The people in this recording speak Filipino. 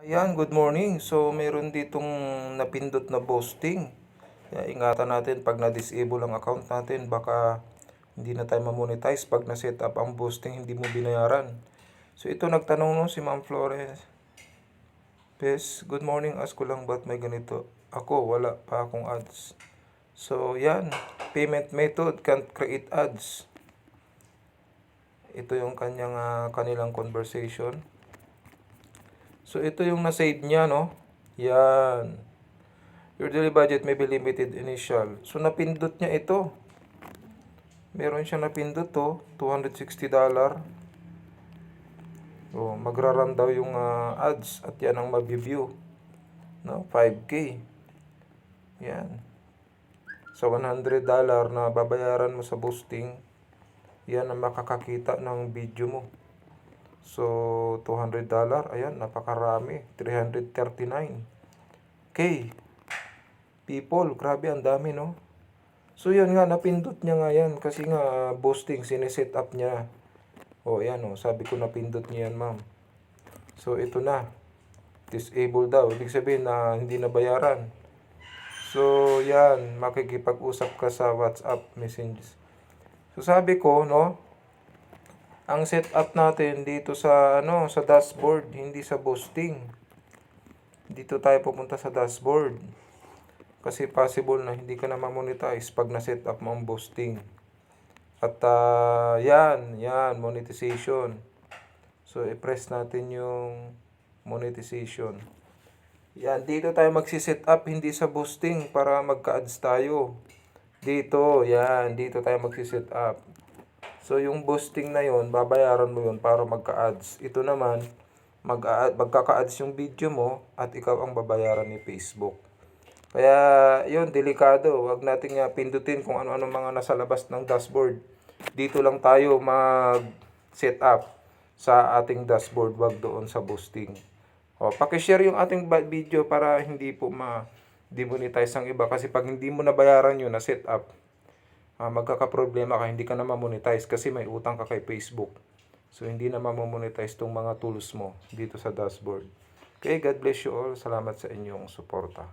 Ayan, good morning. So, meron ditong napindot na boosting. Kaya ingatan natin pag na-disable ang account natin, baka hindi na tayo ma-monetize pag na-set up ang boosting, hindi mo binayaran. So, ito nagtanong no, si Ma'am Flores. Pes, good morning. Ask ko lang ba't may ganito? Ako, wala pa akong ads. So, yan. Payment method can't create ads. Ito yung kanilang conversation. So, ito yung na-save niya, no? Yan. Your daily budget may be limited initial. So, napindot niya ito. Meron siyang napindot to, $260. So, magra-run daw yung ads at yan ang mag-view. No? 5K. Yan. So, $100 na babayaran mo sa boosting, yan ang makakakita ng video mo. So, $200. Ayan, napakarami. 339K. People, grabe, ang dami, no? So, yun nga, napindot niya nga yan. Kasi nga, boosting, sineset up niya. O, yan, o. Sabi ko, napindot niya yan, ma'am. So, ito na. Disable daw. Ibig sabihin na hindi na bayaran. So, yan. Makikipag-usap ka sa WhatsApp messages. So, sabi ko, no? Ang setup natin dito sa sa dashboard, hindi sa boosting. Dito tayo pupunta sa dashboard. Kasi possible na hindi ka na ma-monetize pag na-set up mo ang boosting. At yan, monetization. So i-press natin yung monetization. Yan, dito tayo magsi-set up, hindi sa boosting para magka-ads tayo. Dito, yan, dito tayo magsi-set up. So, yung boosting na yon, babayaran mo yon para magka-ads. Ito naman, magkaka-ads yung video mo at ikaw ang babayaran ni Facebook. Kaya, yon delikado. Huwag nating pindutin kung ano-ano mga nasa labas ng dashboard. Dito lang tayo mag-set up sa ating dashboard, wag doon sa boosting. O, paki-share yung ating video para hindi po ma-demonetize ang iba. Kasi pag hindi mo nabayaran yun na set up, magkakaproblema ka, hindi ka na ma-monetize kasi may utang ka kay Facebook. So, hindi na ma-monetize tong mga tools mo dito sa dashboard. Okay, God bless you all. Salamat sa inyong suporta.